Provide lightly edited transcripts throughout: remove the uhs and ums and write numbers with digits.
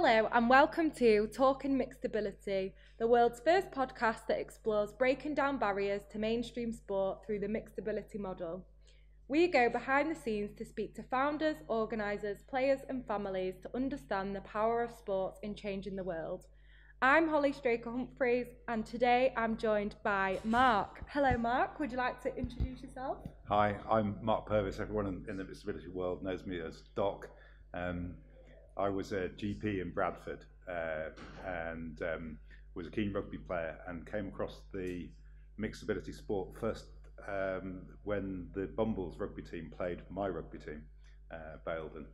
Hello and welcome to Talking Mixedability, the world's first podcast that explores breaking down barriers to mainstream sport through the mixedability model. We go behind the scenes to speak to founders, organisers, players and families to understand the power of sports in changing the world. I'm Holly Straker-Humphreys and today I'm joined by Mark. Hello Mark, would you like to introduce yourself? Hi, I'm Mark Purvis. Everyone in the disability world knows me as Doc. I was a GP in Bradford and was a keen rugby player and came across the mixed ability sport first when the Bumbles rugby team played my rugby team, Baildon.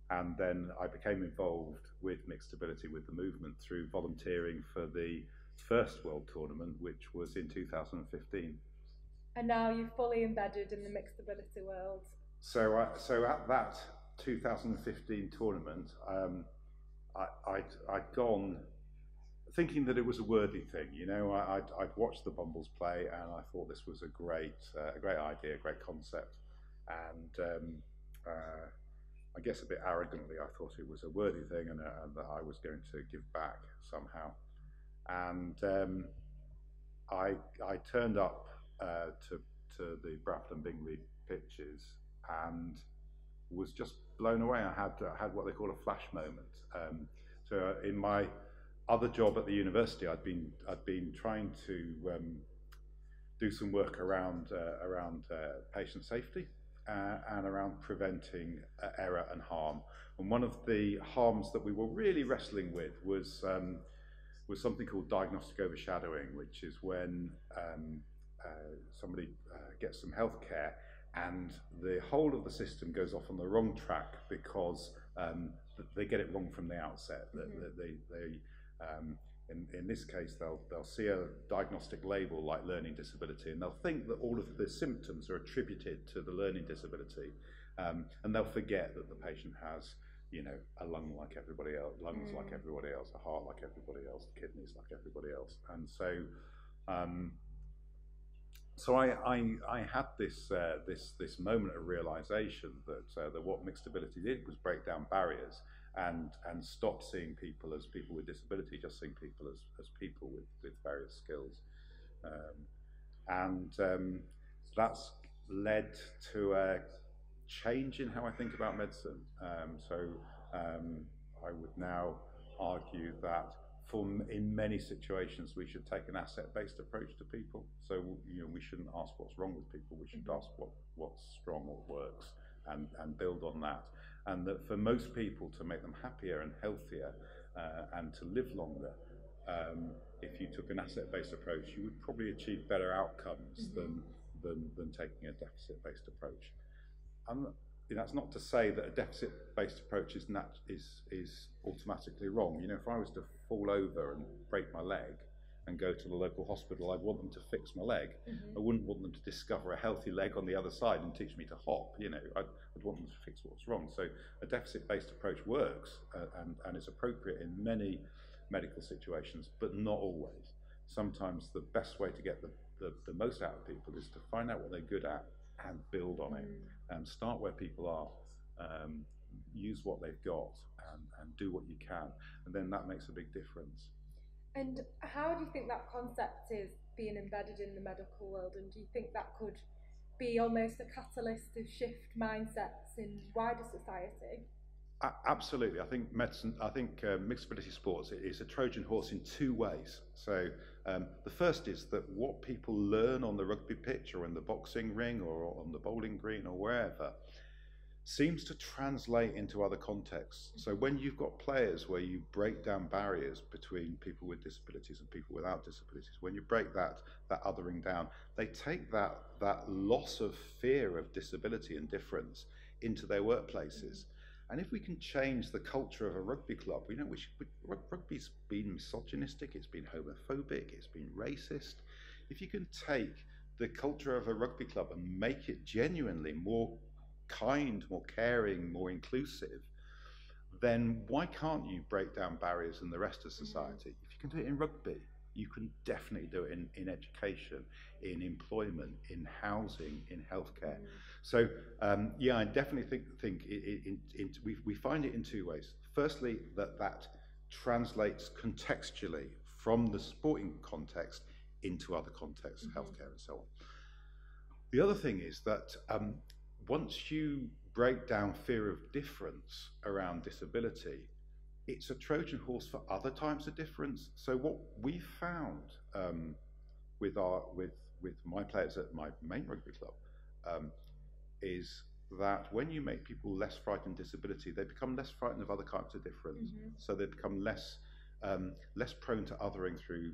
And then I became involved with mixed ability, with the movement, through volunteering for the first World Tournament, which was in 2015. And now you're fully embedded in the mixedability world. So at that 2015 tournament, I'd gone thinking that it was a worthy thing. You know, I'd watched the Bumbles play, and I thought this was a great idea, a great concept, and I guess a bit arrogantly, I thought it was a worthy thing, and that I was going to give back somehow. And I turned up to the Bradford and Bingley pitches and was just blown away. I had what they call a flash moment. So in my other job at the university, I'd been trying to do some work around patient safety and around preventing error and harm. And one of the harms that we were really wrestling with was something called diagnostic overshadowing, which is when somebody gets some health care and the whole of the system goes off on the wrong track because they get it wrong from the outset. In this case, they'll see a diagnostic label like learning disability, and they'll think that all of the symptoms are attributed to the learning disability, and they'll forget that the patient has, you know, a lung like everybody else, lungs like everybody else, a heart like everybody else, kidneys like everybody else, and so. So I had this moment of realization that what mixed ability did was break down barriers and stop seeing people as people with disability, just seeing people as people with various skills, and that's led to a change in how I think about medicine. I would now argue that in many situations, we should take an asset-based approach to people. So, you know, we shouldn't ask what's wrong with people. We should ask what's strong, what works, and build on that. And that for most people, to make them happier and healthier and to live longer, if you took an asset-based approach, you would probably achieve better outcomes than taking a deficit-based approach. And that's not to say that a deficit-based approach is automatically wrong. You know, if I was to fall over and break my leg and go to the local hospital, I'd want them to fix my leg. I wouldn't want them to discover a healthy leg on the other side and teach me to hop. You know, I'd want them to fix what's wrong. So a deficit-based approach works and is appropriate in many medical situations, but not always. Sometimes the best way to get the most out of people is to find out what they're good at and build on it, and start where people are, use what they've got, and do what you can, and then that makes a big difference. And how do you think that concept is being embedded in the medical world, and do you think that could be almost a catalyst to shift mindsets in wider society? Absolutely. I think medicine, mixed ability sports is a Trojan horse in two ways. So the first is that what people learn on the rugby pitch or in the boxing ring or on the bowling green or wherever seems to translate into other contexts. So when you've got players where you break down barriers between people with disabilities and people without disabilities, when you break that othering down, they take that loss of fear of disability and difference into their workplaces. And if we can change the culture of a rugby club, you know, rugby's been misogynistic, it's been homophobic, it's been racist. If you can take the culture of a rugby club and make it genuinely more kind, more caring, more inclusive, then why can't you break down barriers in the rest of society? If you can do it in rugby, you can definitely do it in education, in employment, in housing, in healthcare. So yeah, I definitely think we find it in two ways. firstly, that translates contextually from the sporting context into other contexts, healthcare and so on. The other thing is that once you break down fear of difference around disability, it's a Trojan horse for other types of difference. So what we found with my players at my main rugby club is that when you make people less frightened of disability, they become less frightened of other types of difference. So they become less prone to othering through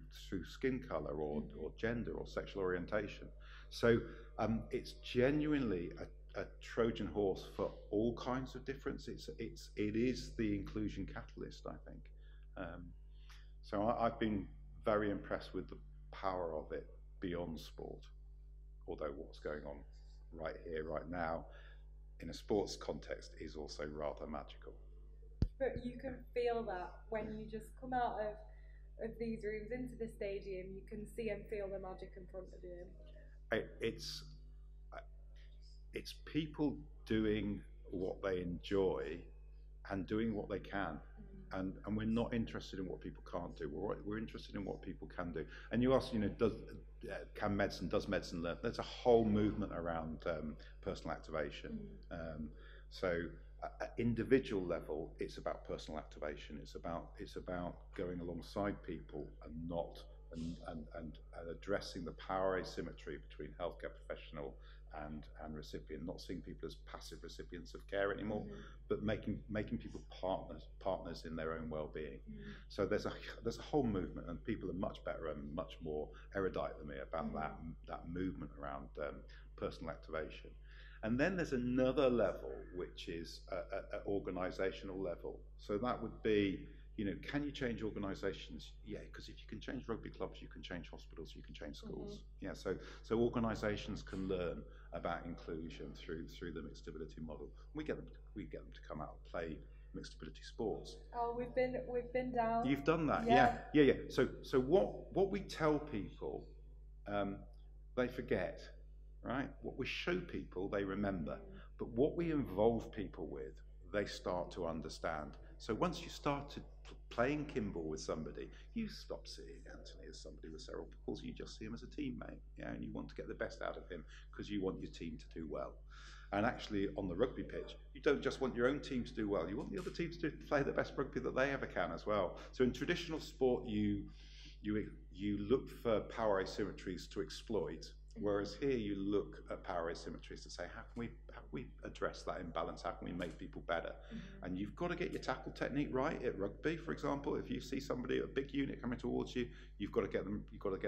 skin color or gender or sexual orientation. So it's genuinely a Trojan horse for all kinds of difference. It is the inclusion catalyst, I think. So I've been very impressed with the power of it beyond sport. Although what's going on right here, right now, in a sports context, is also rather magical. But you can feel that when you just come out of these rooms into the stadium, you can see and feel the magic in front of you. It's people doing what they enjoy and doing what they can. And we're not interested in what people can't do. We're interested in what people can do. And you ask, does medicine learn? There's a whole movement around personal activation. So at individual level, it's about personal activation. It's about going alongside people and addressing the power asymmetry between healthcare professional and recipient, not seeing people as passive recipients of care anymore, but making people partners in their own well-being. So there's a whole movement, and people are much better and much more erudite than me about that movement around personal activation. And then there's another level, which is an organisational level. So that would be, can you change organisations? Yeah, because if you can change rugby clubs, you can change hospitals, you can change schools. Yeah, so organisations can learn about inclusion through the mixed ability model. We get them to come out and play mixed ability sports. Oh, we've been down. You've done that, yeah. So what we tell people, they forget, right? What we show people, they remember. But what we involve people with, they start to understand. So once you start to playing Kimball with somebody, you stop seeing Anthony as somebody with cerebral palsy. You just see him as a teammate, and you want to get the best out of him because you want your team to do well. And actually, on the rugby pitch, you don't just want your own team to do well. You want the other teams to play the best rugby that they ever can as well. So in traditional sport, you look for power asymmetries to exploit. Whereas here you look at power asymmetries to say, how can we address that imbalance? How can we make people better? And you've got to get your tackle technique right at rugby, for example. If you see somebody, a big unit coming towards you, you've got to get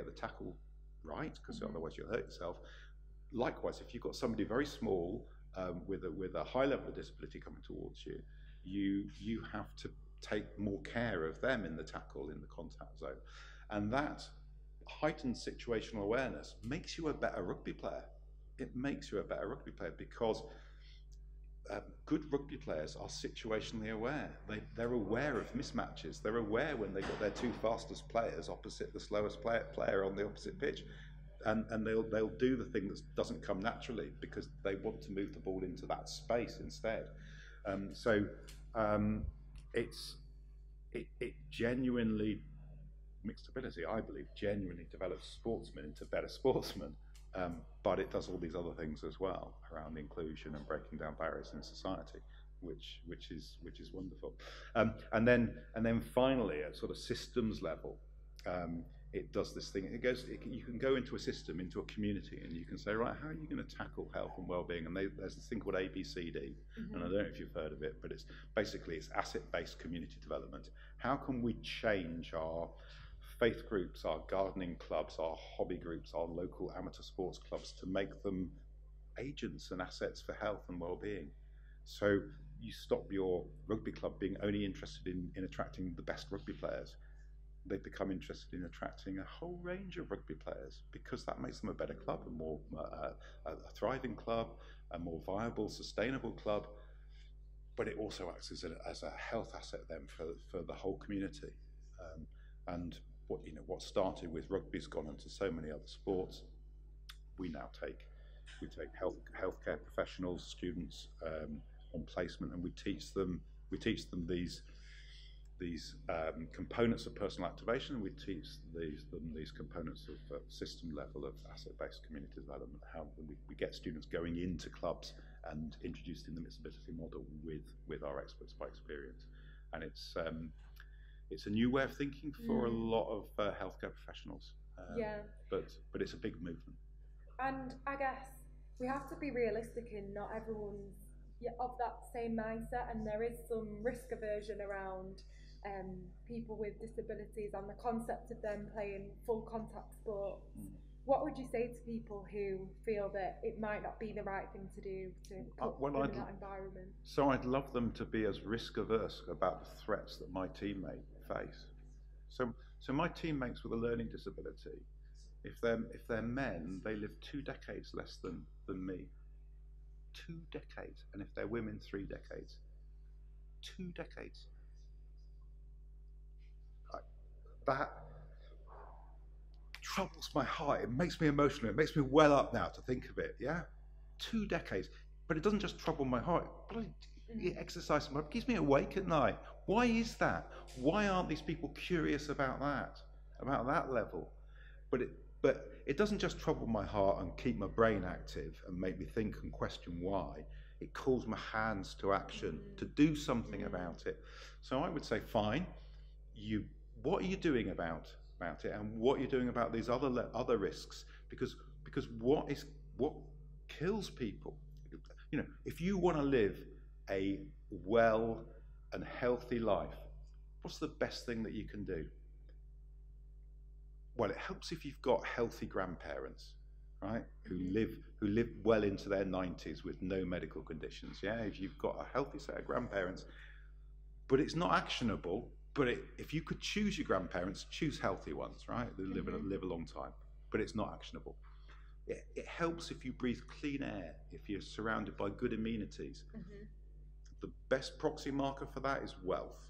the tackle right, because otherwise you'll hurt yourself. Likewise, if you've got somebody very small with a high level of disability coming towards you, you have to take more care of them in the tackle, in the contact zone. And that heightened situational awareness makes you a better rugby player. It makes you a better rugby player because good rugby players are situationally aware. They're aware of mismatches. They're aware when they've got their two fastest players opposite the slowest player on the opposite pitch. And they'll do the thing that doesn't come naturally because they want to move the ball into that space instead. It genuinely, mixed ability, I believe, genuinely develops sportsmen into better sportsmen, but it does all these other things as well around inclusion and breaking down barriers in society, which is wonderful. And then finally, at sort of systems level, it does this thing. You can go into a system, into a community, and you can say, right, how are you going to tackle health and well-being? And there's this thing called ABCD, and I don't know if you've heard of it, but it's asset-based community development. How can we change our faith groups, our gardening clubs, our hobby groups, our local amateur sports clubs to make them agents and assets for health and well-being? So you stop your rugby club being only interested in attracting the best rugby players. They become interested in attracting a whole range of rugby players because that makes them a better club, a thriving club, a more viable, sustainable club. But it also acts as a health asset then for the whole community. And what started with rugby's gone into so many other sports. We take healthcare professionals, students on placement, and we teach them these these components of personal activation. We teach these components of system level of asset-based community development, how we get students going into clubs and introduced in the mixability model with our experts by experience. And it's a new way of thinking for a lot of healthcare professionals. But it's a big movement. And I guess we have to be realistic in not everyone's of that same mindset, and there is some risk aversion around people with disabilities and the concept of them playing full contact sports. What would you say to people who feel that it might not be the right thing to do to put them in that environment? So I'd love them to be as risk averse about the threats that my teammates face. So my teammates with a learning disability, if they're men, they live 2 decades less than me. 2 decades. And if they're women, 3 decades. 2 decades. That troubles my heart. It makes me emotional. It makes me well up now to think of it. Yeah, 2 decades. But it doesn't just trouble my heart. It exercises my, it keeps me awake at night. Why is that? Why aren't these people curious about that level? But it doesn't just trouble my heart and keep my brain active and make me think and question why. It calls my hands to action, to do something about it. So I would say, fine, what are you doing about it, and what are you doing about these other risks? Because what kills people? You know, if you want to live a well and healthy life, what's the best thing that you can do? Well, it helps if you've got healthy grandparents, right? Who live well into their 90s with no medical conditions. Yeah, if you've got a healthy set of grandparents, but it's not actionable. But if you could choose your grandparents, choose healthy ones, right? They live a long time. But it's not actionable. It helps if you breathe clean air, if you're surrounded by good amenities. The best proxy marker for that is wealth.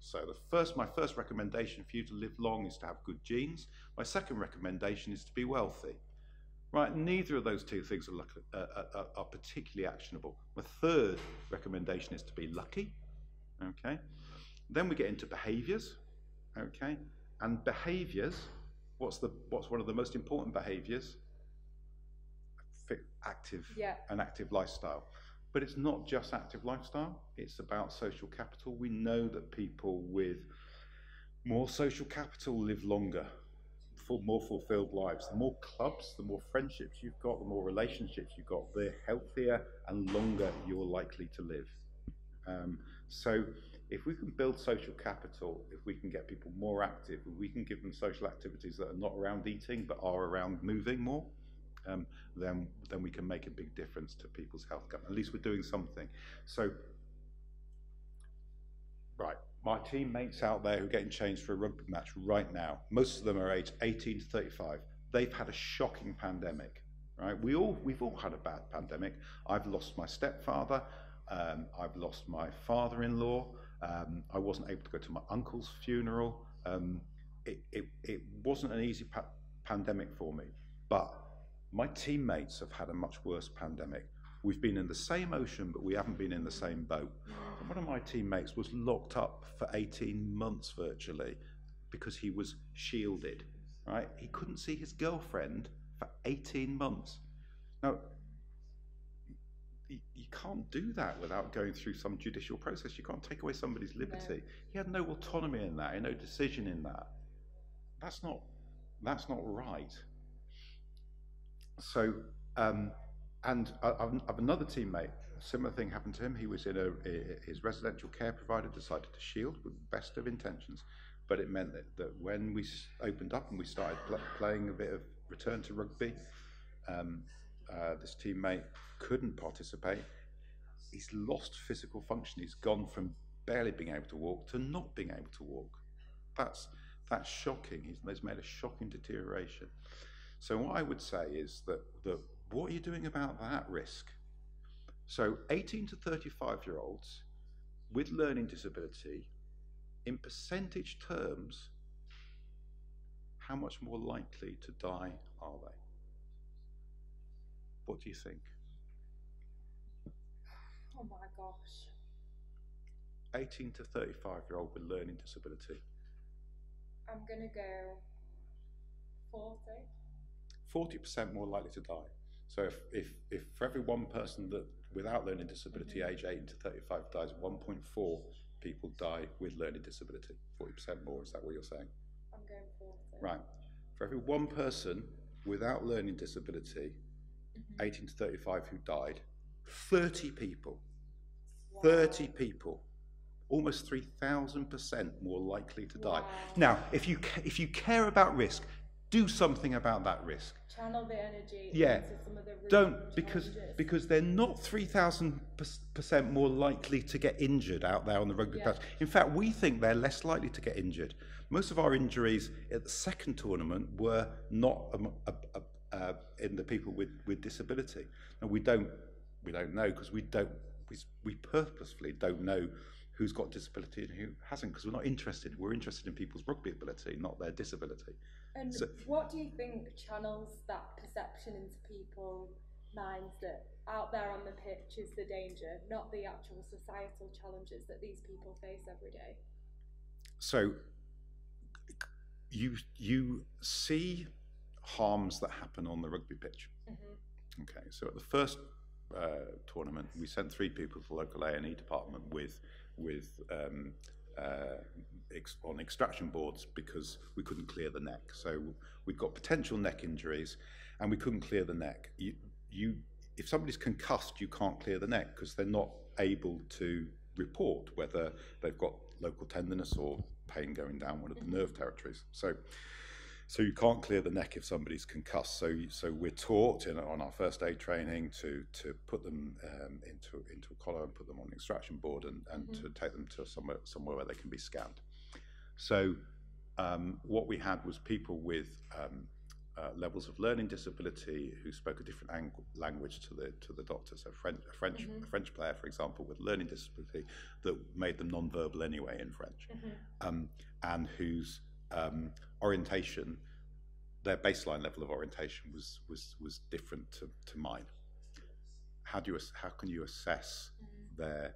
So my first recommendation for you to live long is to have good genes. My second recommendation is to be wealthy. Right, neither of those two things are particularly actionable. My third recommendation is to be lucky. Okay. Then we get into behaviours. Okay. And behaviours, what's one of the most important behaviours? An active lifestyle. But it's not just active lifestyle, it's about social capital. We know that people with more social capital live longer, more fulfilled lives. The more clubs, the more friendships you've got, the more relationships you've got, the healthier and longer you're likely to live. So if we can build social capital, if we can get people more active, if we can give them social activities that are not around eating but are around moving more, then we can make a big difference to people's health. At least we're doing something. So, right, my teammates out there who are getting changed for a rugby match right now, most of them are aged 18 to 35. They've had a shocking pandemic, right? We've all had a bad pandemic. I've lost my stepfather. I've lost my father-in-law. I wasn't able to go to my uncle's funeral. It wasn't an easy pandemic for me, but my teammates have had a much worse pandemic. We've been in the same ocean, but we haven't been in the same boat. And one of my teammates was locked up for 18 months virtually because he was shielded, right? He couldn't see his girlfriend for 18 months. Now, you can't do that without going through some judicial process. You can't take away somebody's liberty. No. He had no autonomy in that, no decision in that. That's not right. So, and I've another teammate, a similar thing happened to him. He was in his residential care provider decided to shield with the best of intentions, but it meant that when we opened up and we started playing a bit of return to rugby, this teammate couldn't participate. He's lost physical function. He's gone from barely being able to walk to not being able to walk. That's shocking. He's made a shocking deterioration. So what I would say is that what are you doing about that risk? So 18 to 35-year-olds with learning disability, in percentage terms, how much more likely to die are they? What do you think? Oh my gosh. 18 to 35-year-old with learning disability? I'm going to go 40. 40% more likely to die. So if for every one person that without learning disability, age 18 to 35 dies, 1.4 people die with learning disability. 40% more, is that what you're saying? I'm going 40. Right. For every one person without learning disability, 18 to 35 who died, 30 people, Wow. 30 people, almost 3,000% more likely to die. Wow. Now, if you care about risk, do something about that risk. Channel the energy Yeah. into some of the real Don't, challenges. because they're not 3,000% more likely to get injured out there on the rugby pitch. In fact, we think they're less likely to get injured. Most of our injuries at the second tournament were not in the people with disability, and we don't know because we purposefully don't know who's got disability and who hasn't, because we're not interested. We're interested in people's rugby ability, not their disability. And what do you think channels that perception into people's minds that out there on the pitch is the danger, not the actual societal challenges that these people face every day? So you see harms that happen on the rugby pitch. Okay, so at the first tournament, we sent 3 people to the local A&E department with on extraction boards because we couldn't clear the neck. So we've got potential neck injuries and we couldn't clear the neck. If somebody's concussed, you can't clear the neck because they're not able to report whether they've got local tenderness or pain going down one of the nerve territories. So you can't clear the neck if somebody's concussed. So we're taught on our first aid training to put them into a collar and put them on an extraction board and to take them to somewhere where they can be scanned. So what we had was people with levels of learning disability who spoke a different language to the doctor. So a French player, for example, with learning disability that made them non-verbal anyway in French, and whose orientation, their baseline level of orientation was different to mine. How can you assess their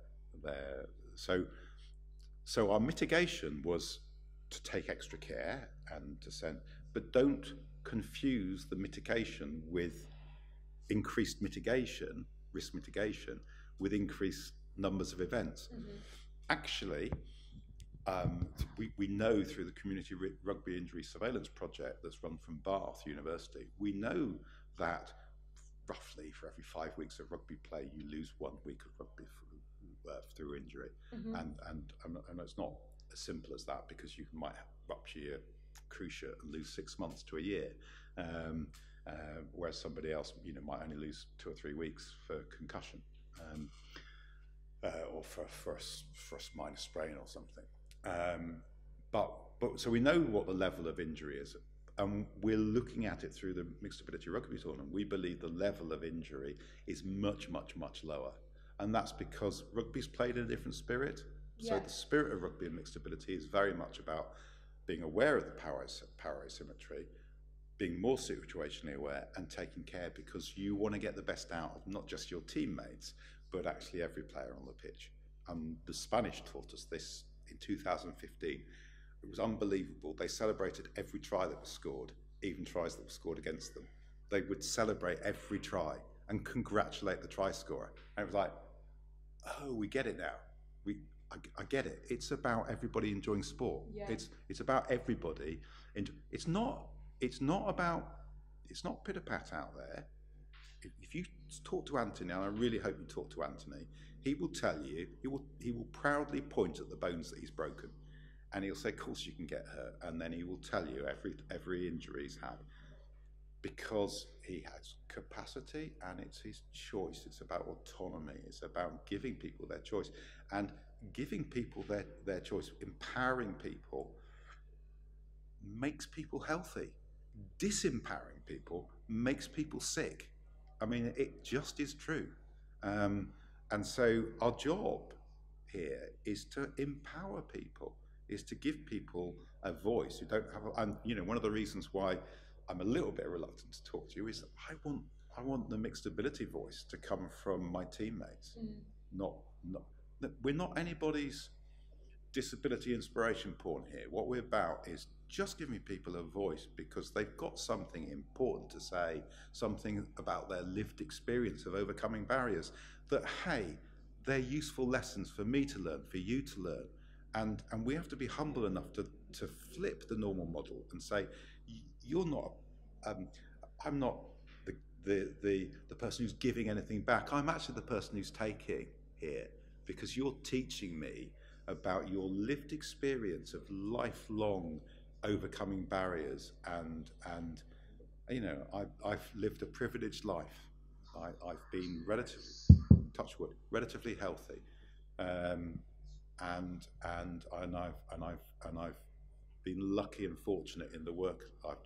so our mitigation was to take extra care and to send, but don't confuse the mitigation with increased mitigation, risk mitigation, with increased numbers of events. Actually, we know through the Community Rugby Injury Surveillance Project that's run from Bath University, we know that roughly for every 5 weeks of rugby play, you lose 1 week of rugby through injury. And it's not as simple as that, because you might rupture your cruciate and lose 6 months to a year, whereas somebody else might only lose 2 or 3 weeks for concussion, or for a minor sprain or something. But so we know what the level of injury is, and we're looking at it through the mixed ability rugby tournament. We believe the level of injury is much lower, and that's because rugby's played in a different spirit. So the spirit of rugby and mixed ability is very much about being aware of the power asymmetry, being more situationally aware, and taking care, because you want to get the best out of not just your teammates, but actually every player on the pitch. The Spanish taught us this in 2015. It was unbelievable. They celebrated every try that was scored, even tries that were scored against them. They would celebrate every try and congratulate the try scorer. And it was like, oh, we get it now. I get it. It's about everybody enjoying sport. It's about everybody. And it's not pitter pat out there. If you talk to Anthony, and I really hope you talk to Anthony, he will tell you, he will proudly point at the bones that he's broken, and he'll say, of course you can get hurt, and then he will tell you every injury he's had, because he has capacity and it's his choice. It's about autonomy. It's about giving people their choice, and giving people their choice, empowering people, makes people healthy. Disempowering people makes people sick. I mean, it just is true. And so our job here is to empower people, is to give people a voice who don't have and one of the reasons why I'm a little bit reluctant to talk to you is that I want the mixed ability voice to come from my teammates. Not we're not anybody's disability inspiration porn here. What we're about is just giving people a voice because they've got something important to say, something about their lived experience of overcoming barriers that, hey, they're useful lessons for me to learn, for you to learn. And we have to be humble enough to flip the normal model and say, you're not, I'm not the person who's giving anything back. I'm actually the person who's taking here because you're teaching me about your lived experience of lifelong overcoming barriers, and you know, I've lived a privileged life. I've been touch wood, relatively healthy, and I've been lucky and fortunate in the work I've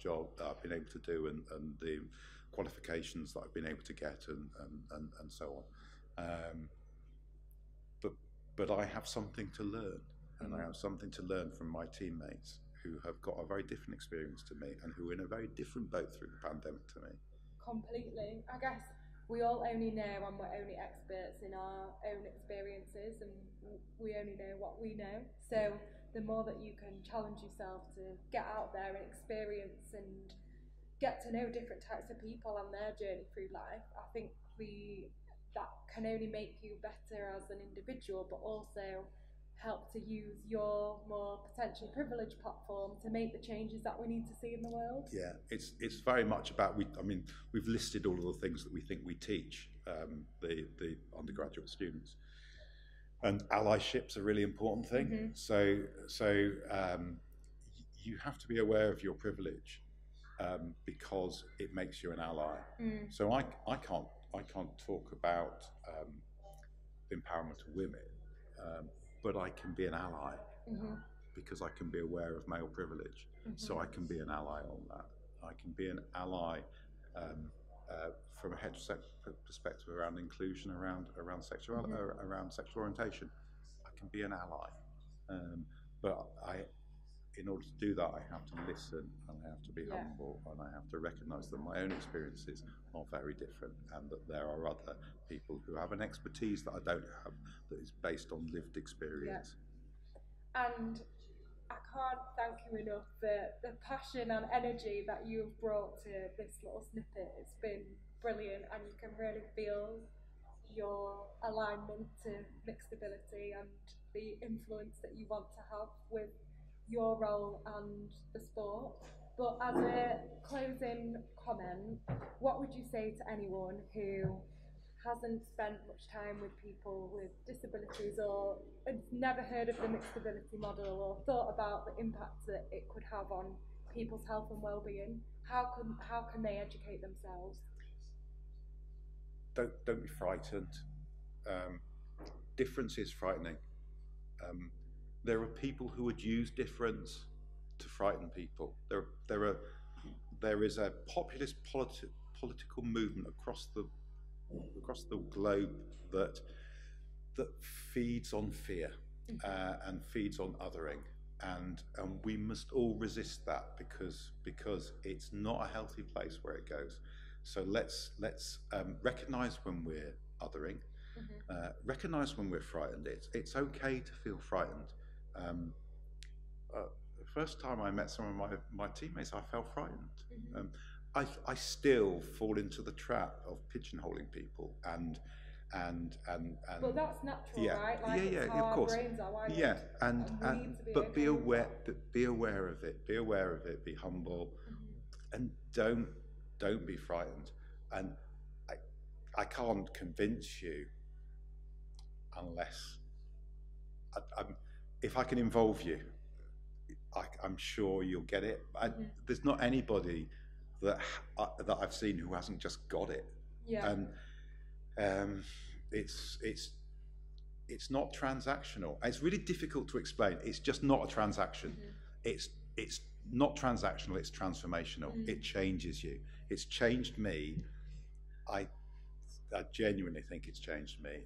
been able to do, and the qualifications that I've been able to get, and so on. But I have something to learn, and I have something to learn from my teammates who have got a very different experience to me and who are in a very different boat through the pandemic to me. Completely. I guess we all only know, and we're only experts in our own experiences, and we only know what we know. So the more that you can challenge yourself to get out there and experience and get to know different types of people and their journey through life, I think that can only make you better as an individual, but also help to use your more potentially privileged platform to make the changes that we need to see in the world. Yeah, it's very much about, I mean, we've listed all of the things that we think we teach the undergraduate students, and allyship's a really important thing. Mm-hmm. So you have to be aware of your privilege because it makes you an ally. So I can't talk about empowerment of women, but I can be an ally because I can be aware of male privilege. So I can be an ally on that. I can be an ally from a heterosexual perspective around inclusion, around sexuality, around sexual orientation. I can be an ally, but in order to do that, I have to listen, and I have to be humble, and I have to recognise that my own experiences are very different, and that there are other people who have an expertise that I don't have, that is based on lived experience. Yeah. And I can't thank you enough for the passion and energy that you've brought to this little snippet. It's been brilliant, and you can really feel your alignment to mixed ability and the influence that you want to have with your role and the sport. But as a closing comment, what would you say to anyone who hasn't spent much time with people with disabilities, or has never heard of the mixed ability model, or thought about the impact that it could have on people's health and well-being? How can they educate themselves? Don't be frightened. Difference is frightening. There are people who would use difference to frighten people. There is a populist political movement across the globe that feeds on fear and feeds on othering, and we must all resist that because it's not a healthy place where it goes. So let's recognise when we're othering, recognise when we're frightened. It's okay to feel frightened. The first time I met some of my teammates, I felt frightened. I still fall into the trap of pigeonholing people and but that's natural, right? Like, it's how of course. Our brains are wired. Yeah, and we need to be but okay be aware, be aware of it. Be aware of it. Be humble, and don't be frightened. And I can't convince you unless if I can involve you. I'm sure you'll get it. There's not anybody that I've seen who hasn't just got it. Yeah. And it's not transactional. It's really difficult to explain. It's just not a transaction. It's not transactional. It's transformational. It changes you. It's changed me. I genuinely think it's changed me,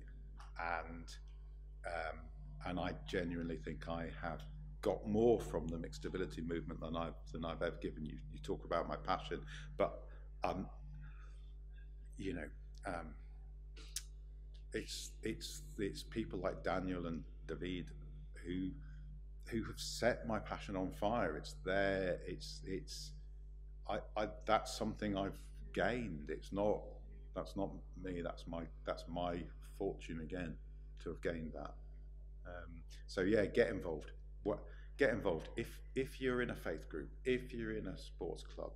and I genuinely think I have got more from the mixed ability movement than I've ever given you. You talk about my passion, but it's people like Daniel and David who who have set my passion on fire. It's there. That's something I've gained. That's not me. That's my fortune again to have gained that. So yeah, get involved. Get involved. If you're in a faith group, if you're in a sports club,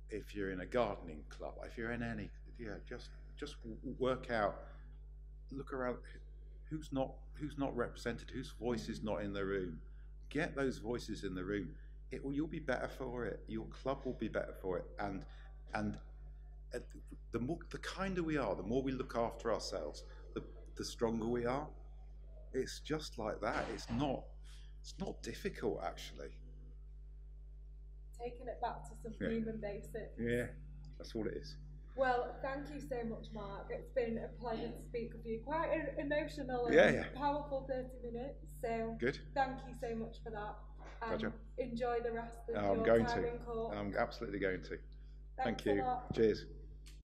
if you're in a gardening club, if you're in any, just work out, look around, who's not represented, whose voice is not in the room. Get those voices in the room. You'll be better for it. Your club will be better for it. And the kinder we are, the more we look after ourselves, the stronger we are. It's just like that. It's not difficult, actually. Taking it back to some human basics. Yeah, that's all it is. Well, thank you so much, Mark. It's been a pleasure to speak with you. Quite an emotional and powerful 30 minutes. So good. Thank you so much for that. Pleasure. Enjoy the rest of I'm your going time to. in court. I'm absolutely going to. Thanks Thank you. A lot. Cheers.